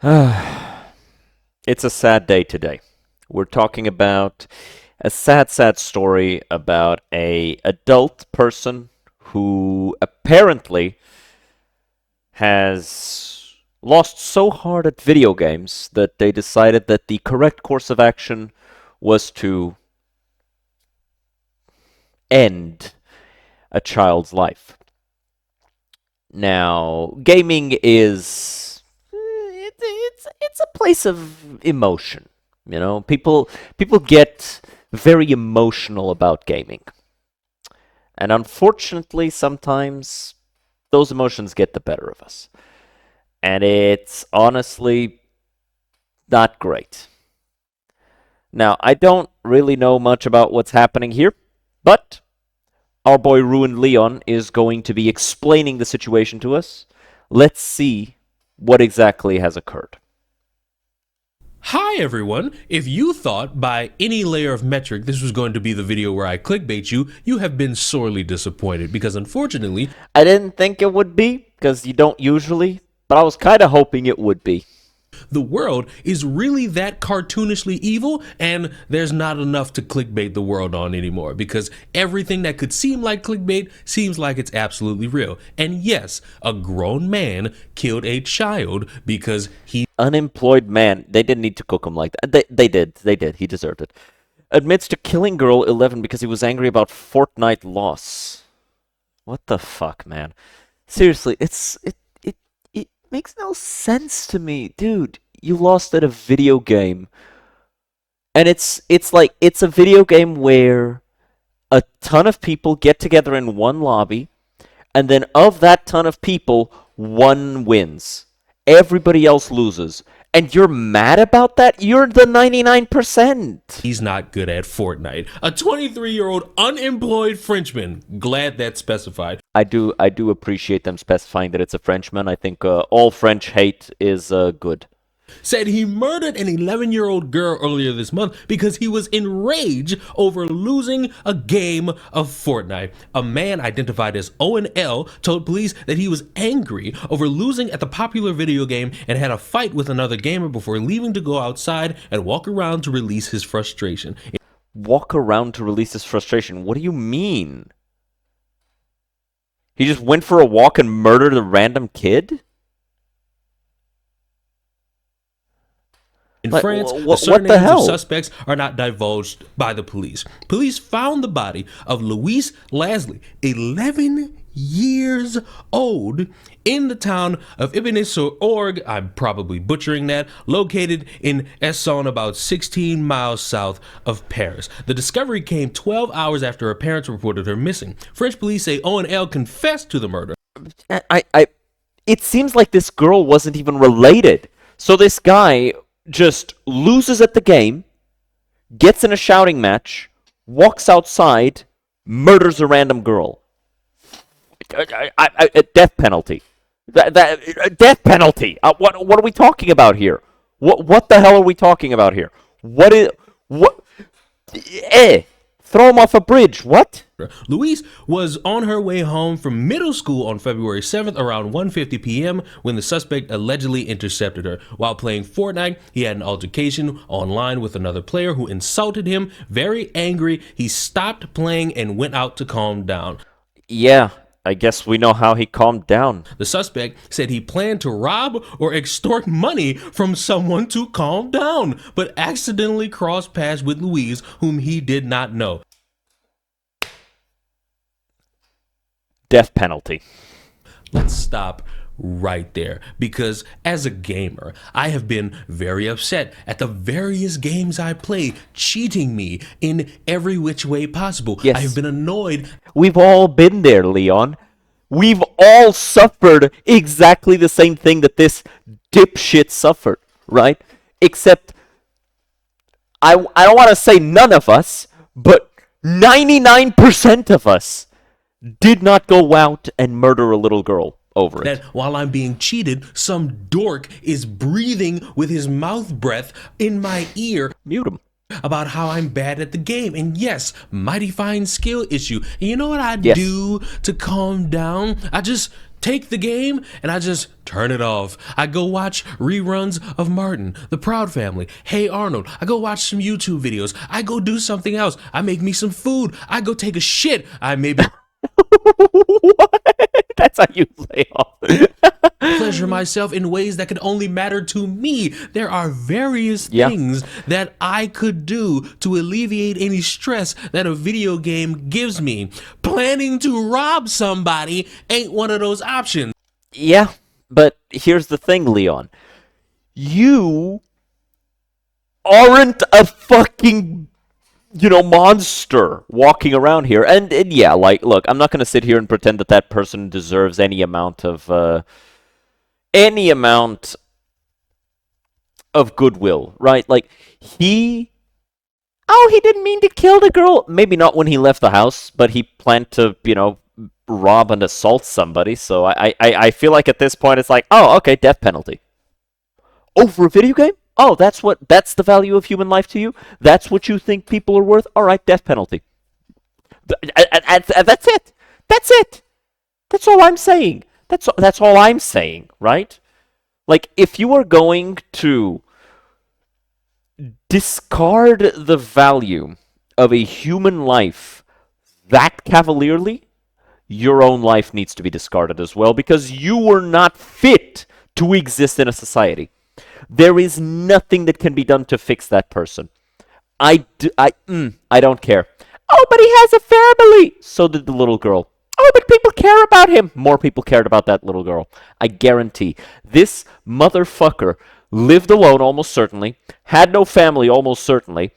It's a sad day today. We're talking about a sad, sad story about a adult person who apparently has lost so hard at video games that they decided that the correct course of action was to end a child's life. Now, gaming is it's a place of emotion. You know, people get very emotional about gaming. And unfortunately, sometimes those emotions get the better of us. And it's honestly not great. Now, I don't really know much about what's happening here, but our boy Ruined Leon is going to be explaining the situation to us. Let's see what exactly has occurred. Hi everyone! If you thought by any layer of metric this was going to be the video where I clickbait you, you have been sorely disappointed because unfortunately, I didn't think it would be, because you don't usually, but I was kind of hoping it would be. the world is really that cartoonishly evil and there's not enough to clickbait the world on anymore because everything that could seem like clickbait seems like it's absolutely real. And yes, a grown man killed a child because he Unemployed man. They didn't need to cook him like that. They did. They did. He deserved it. Admits to killing girl 11 because he was angry about Fortnite loss. What the fuck, man? Seriously, it makes no sense to me, dude. You lost at a video game, and it's like it's a video game where a ton of people get together in one lobby, and then of that ton of people, one wins. Everybody else loses. And you're mad about that? You're the 99%. he's not good at Fortnite. A 23-year-old unemployed Frenchman. Glad that's specified. I do appreciate them specifying that it's a Frenchman. I think all French hate is good. Said he murdered an 11-year-old girl earlier this month because he was enraged over losing a game of Fortnite. A man identified as Owen L. told police that he was angry over losing at the popular video game and had a fight with another gamer before leaving to go outside and walk around to release his frustration. Walk around to release his frustration. What do you mean? He just went for a walk and murdered a random kid? In Like, France, the what the surnames hell? of suspects are not divulged by the police. Police found the body of Louise Lasley, 11 years old, in the town of Épinay-sur-Orge, I'm probably butchering that, located in Essonne, about 16 miles south of Paris. The discovery came 12 hours after her parents reported her missing. French police say Owen L. confessed to the murder. It seems like this girl wasn't even related. So this guy just loses at the game, gets in a shouting match, walks outside, murders a random girl. Death penalty. Death penalty. What are we talking about here? What the hell are we talking about here? What? Throw him off a bridge. What? Louise was on her way home from middle school on February 7th around 1:50 p.m. when the suspect allegedly intercepted her. While playing Fortnite, he had an altercation online with another player who insulted him. Very angry, he stopped playing and went out to calm down. Yeah, I guess we know how he calmed down. The suspect said he planned to rob or extort money from someone to calm down, but accidentally crossed paths with Louise, whom he did not know. Death penalty. Let's stop right there because as a gamer, I have been very upset at the various games I play cheating me in every which way possible. Yes. I have been annoyed. We've all been there, Leon. We've all suffered exactly the same thing that this dipshit suffered, right? Except, I don't want to say none of us, but 99% of us did not go out and murder a little girl over it. That while I'm being cheated, some dork is breathing with his mouth breath in my ear Mute him. about how I'm bad at the game. And yes, mighty fine skill issue. And you know what I Yes. do to calm down? I just take the game and I just turn it off. I go watch reruns of Martin, The Proud Family, Hey Arnold. I go watch some YouTube videos. I go do something else. I make me some food. I go take a shit. I maybe What? That's how you lay off. pleasure myself in ways that can only matter to me. There are various things that I could do to alleviate any stress that a video game gives me. Planning to rob somebody ain't one of those options. Yeah, but here's the thing, Leon. You aren't a fucking, monster walking around here. And yeah, like, look, I'm not going to sit here and pretend that that person deserves any amount of goodwill, right? Like, he didn't mean to kill the girl. Maybe not when he left the house, but he planned to, rob and assault somebody. So I feel like at this point it's like, oh, okay, death penalty. Over a video game? Oh, that's the value of human life to you? That's what you think people are worth? All right, death penalty. That's it. That's it. That's all I'm saying. That's all I'm saying, right? Like, if you are going to discard the value of a human life that cavalierly, your own life needs to be discarded as well, because you were not fit to exist in a society. There is nothing that can be done to fix that person. I don't care. Oh, but he has a family! So did the little girl. Oh, but people care about him! More people cared about that little girl. I guarantee. This motherfucker lived alone, almost certainly. Had no family, almost certainly.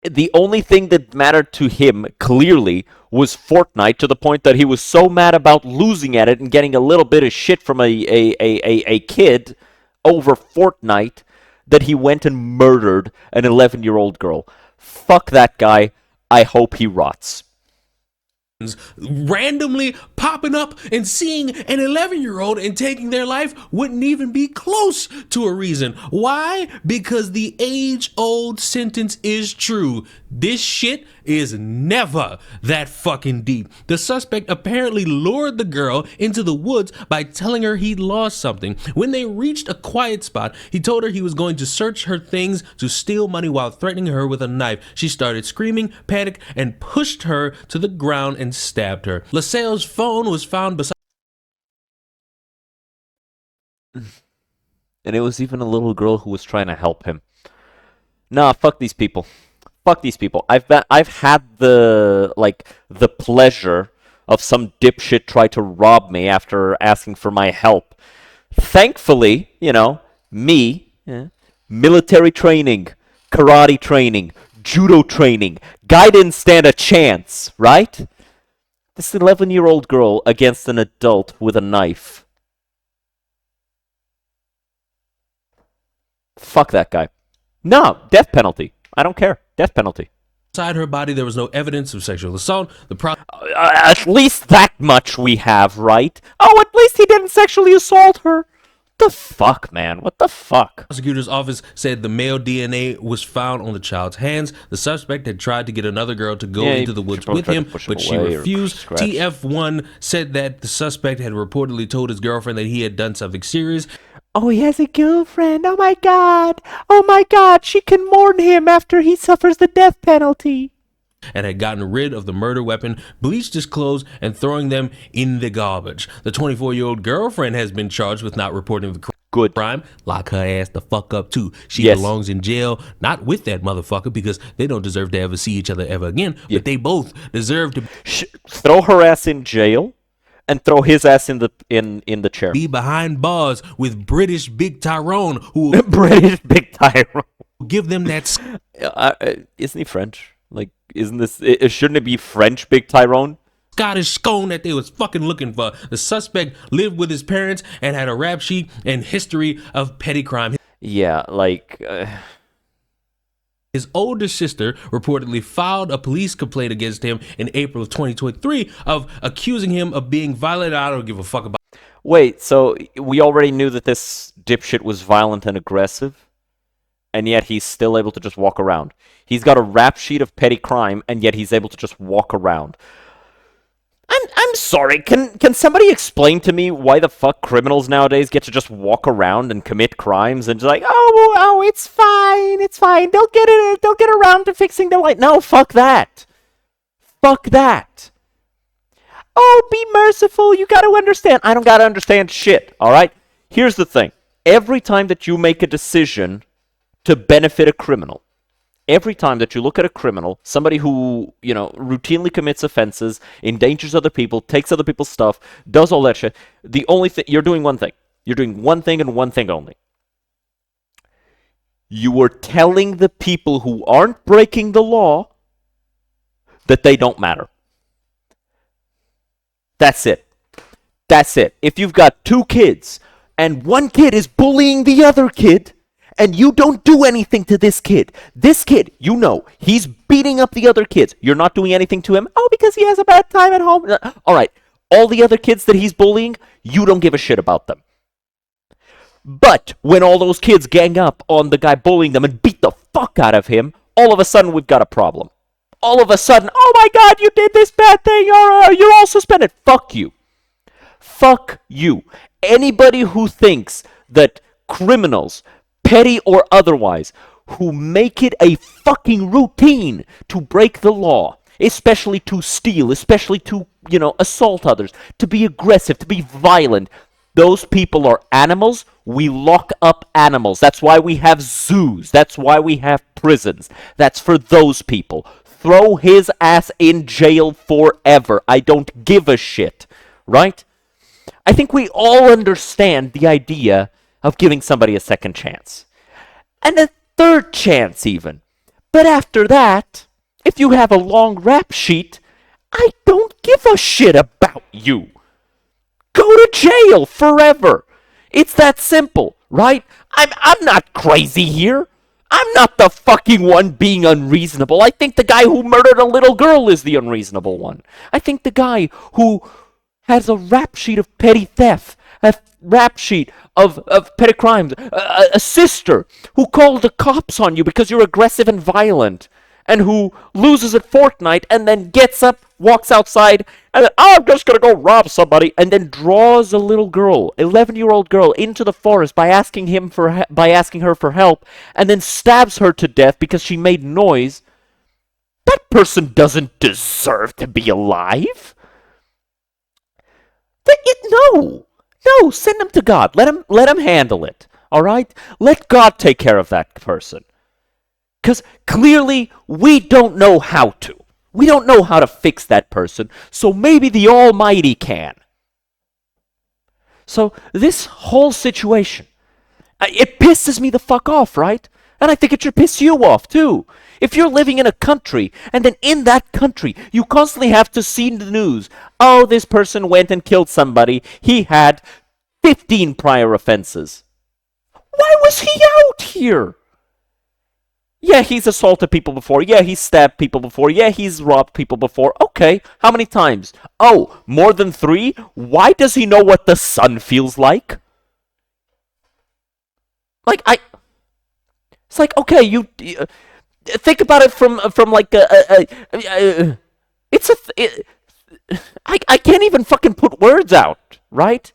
The only thing that mattered to him, clearly, was Fortnite, to the point that he was so mad about losing at it and getting a little bit of shit from a kid over Fortnite that he went and murdered an 11-year-old girl. Fuck that guy. I hope he rots. Randomly popping up and seeing an 11-year-old and taking their life wouldn't even be close to a reason. Why? Because the age-old sentence is true. This shit is never that fucking deep. The suspect apparently lured the girl into the woods by telling her he'd lost something. When they reached a quiet spot, he told her he was going to search her things to steal money while threatening her with a knife. She started screaming, panicked, and pushed her to the ground and stabbed her. LaSalle's phone was found beside. And it was even a little girl who was trying to help him. Nah, fuck these people. Fuck these people. I've had the pleasure of some dipshit try to rob me after asking for my help. Thankfully, me, military training, karate training, judo training, guy didn't stand a chance, right? This 11-year-old girl against an adult with a knife. Fuck that guy. No, death penalty. I don't care. Death penalty. Inside her body, there was no evidence of sexual assault. At least that much we have, right? Oh, at least he didn't sexually assault her. The fuck, man? What the fuck? Prosecutor's office said the male DNA was found on the child's hands. The suspect had tried to get another girl to go into the woods with him, but she refused. TF1 said that the suspect had reportedly told his girlfriend that he had done something serious. Oh, he has a girlfriend. Oh my god. Oh my god. She can mourn him after he suffers the death penalty. And had gotten rid of the murder weapon, bleached his clothes, and throwing them in the garbage. The 24-year-old girlfriend has been charged with not reporting the crime. Lock her ass the fuck up, too. She belongs in jail, not with that motherfucker, because they don't deserve to ever see each other ever again, but they both deserve to throw her ass in jail and throw his ass in the chair. Be behind bars with British Big Tyrone, who British Big Tyrone give them that. Isn't he French? Like, isn't this? Shouldn't it be French Big Tyrone? Scottish scone that they was fucking looking for. The suspect lived with his parents and had a rap sheet and history of petty crime. Yeah, like. His older sister reportedly filed a police complaint against him in April of 2023 of accusing him of being violent. I don't give a fuck about. Wait, so we already knew that this dipshit was violent and aggressive, and yet he's still able to just walk around. He's got a rap sheet of petty crime, and yet he's able to just walk around. I'm sorry. Can somebody explain to me why the fuck criminals nowadays get to just walk around and commit crimes and just like, oh, it's fine, it's fine. They'll get around to fixing their life. No, fuck that. Fuck that. Oh, be merciful. You got to understand. I don't got to understand shit. All right. Here's the thing. Every time that you make a decision to benefit a criminal, every time that you look at a criminal, somebody who, routinely commits offenses, endangers other people, takes other people's stuff, does all that shit, the only thing, you're doing one thing. You're doing one thing and one thing only. You are telling the people who aren't breaking the law that they don't matter. That's it. That's it. If you've got two kids and one kid is bullying the other kid, and you don't do anything to this kid, he's beating up the other kids. You're not doing anything to him. Oh, because he has a bad time at home. All right. All the other kids that he's bullying, you don't give a shit about them. But when all those kids gang up on the guy bullying them and beat the fuck out of him, all of a sudden we've got a problem. All of a sudden, oh my God, you did this bad thing. You're all suspended. Fuck you. Fuck you. Anybody who thinks that criminals, petty or otherwise, who make it a fucking routine to break the law, especially to steal, especially to, assault others, to be aggressive, to be violent, those people are animals. We lock up animals. That's why we have zoos. That's why we have prisons. That's for those people. Throw his ass in jail forever. I don't give a shit. Right? I think we all understand the idea of giving somebody a second chance. And a third chance even. But after that, if you have a long rap sheet, I don't give a shit about you. Go to jail forever. It's that simple, right? I'm not crazy here. I'm not the fucking one being unreasonable. I think the guy who murdered a little girl is the unreasonable one. I think the guy who has a rap sheet of petty theft, a rap sheet of petty crimes, a sister who called the cops on you because you're aggressive and violent, and who loses at Fortnite and then gets up, walks outside, and then, I'm just gonna go rob somebody, and then draws a little girl, 11-year-old girl, into the forest by asking her for help, and then stabs her to death because she made noise. That person doesn't deserve to be alive. No, send him to God. Let him handle it. All right? Let God take care of that person. Because clearly we don't know how to. We don't know how to fix that person, so maybe the Almighty can. So this whole situation, it pisses me the fuck off, right? And I think it should piss you off too. If you're living in a country, and then in that country, you constantly have to see in the news, oh, this person went and killed somebody. He had 15 prior offenses. Why was he out here? Yeah, he's assaulted people before. Yeah, he's stabbed people before. Yeah, he's robbed people before. Okay, how many times? Oh, more than 3? Why does he know what the sun feels like? It's like, okay, you think about it from like I can't even fucking put words out, right?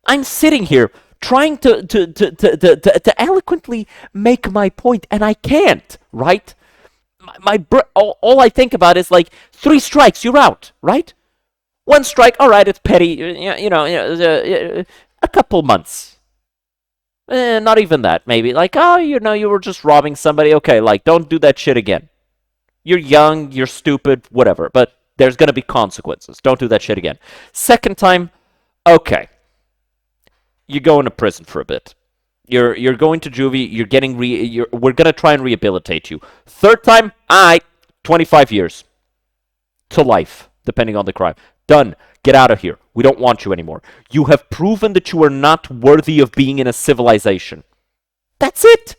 I'm sitting here trying to eloquently make my point, and I can't, right? All I think about is like 3 strikes, you're out, right? 1 strike, all right, it's petty, a couple months. Not even that, maybe. Like, oh, you were just robbing somebody. Okay, like, don't do that shit again. You're young, you're stupid, whatever. But there's gonna be consequences. Don't do that shit again. Second time, okay. You're going to prison for a bit. You're going to juvie. You're getting we're gonna try and rehabilitate you. Third time, 25 years to life, depending on the crime. Done. Get out of here. We don't want you anymore. You have proven that you are not worthy of being in a civilization. That's it.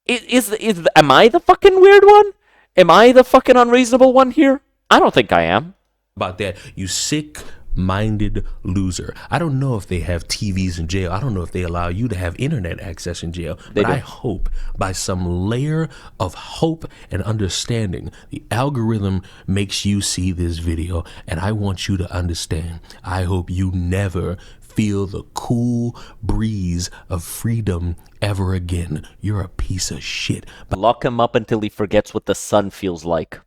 Am I the fucking weird one? Am I the fucking unreasonable one here? I don't think I am. About that, you sick minded loser. I don't know if they have TVs in jail. I don't know if they allow you to have internet access in jail. They But do. I hope by some layer of hope and understanding, the algorithm makes you see this video. And I want you to understand, I hope you never feel the cool breeze of freedom ever again. You're a piece of shit. Lock him up until he forgets what the sun feels like.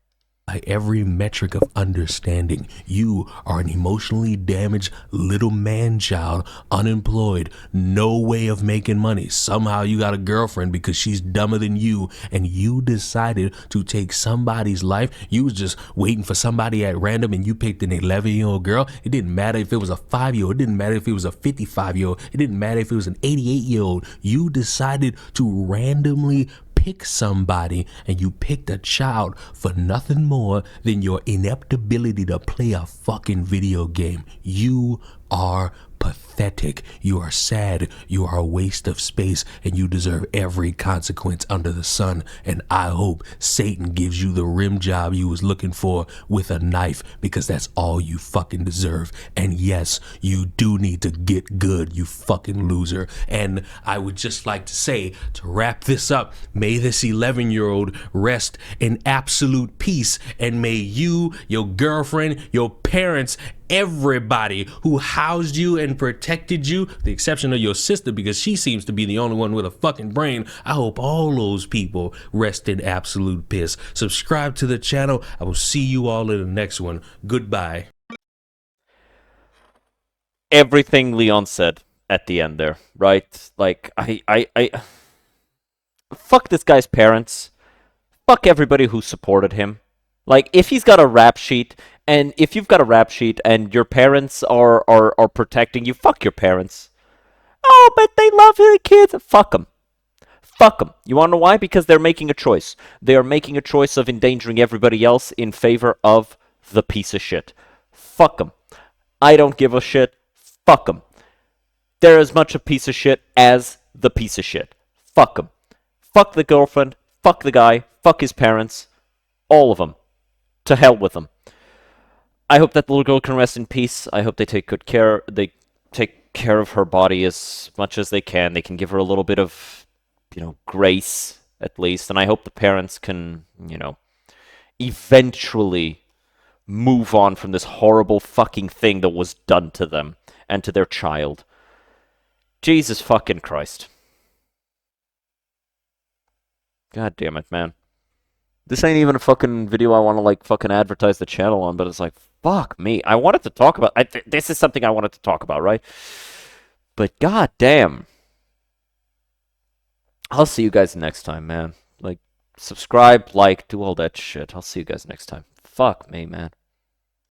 By every metric of understanding, you are an emotionally damaged little man-child, unemployed, no way of making money. Somehow you got a girlfriend because she's dumber than you, and you decided to take somebody's life. You was just waiting for somebody at random, and you picked an 11-year-old girl. It didn't matter if it was a 5-year-old. It didn't matter if it was a 55-year-old. It didn't matter if it was an 88-year-old. You decided to randomly pick somebody, and you picked a child for nothing more than your inept ability to play a fucking video game. You are pathetic. You are sad. You are a waste of space, and you deserve every consequence under the sun. And I hope Satan gives you the rim job you was looking for with a knife, because that's all you fucking deserve. And yes, you do need to get good, you fucking loser. And I would just like to say, to wrap this up, may this 11-year-old rest in absolute peace, and may you, your girlfriend, your parents, everybody who housed you and protected you, the exception of your sister because she seems to be the only one with a fucking brain, I hope all those people rest in absolute piss. Subscribe to the channel. I will see you all in the next one. Goodbye. Everything Leon said at the end there, right? Like, I fuck this guy's parents. Fuck everybody who supported him. Like, if he's got a rap sheet, and if you've got a rap sheet and your parents are protecting you, fuck your parents. Oh, but they love the kids. Fuck them. Fuck them. You want to know why? Because they're making a choice. They are making a choice of endangering everybody else in favor of the piece of shit. Fuck them. I don't give a shit. Fuck them. They're as much a piece of shit as the piece of shit. Fuck them. Fuck the girlfriend. Fuck the guy. Fuck his parents. All of them. To hell with them. I hope that the little girl can rest in peace. I hope they take good care. They take care of her body as much as they can. They can give her a little bit of, grace at least. And I hope the parents can, eventually move on from this horrible fucking thing that was done to them and to their child. Jesus fucking Christ. God damn it, man. This ain't even a fucking video I want to, fucking advertise the channel on, but it's like, fuck me. I wanted to talk about... this is something I wanted to talk about, right? But god damn. I'll see you guys next time, man. Subscribe, do all that shit. I'll see you guys next time. Fuck me, man.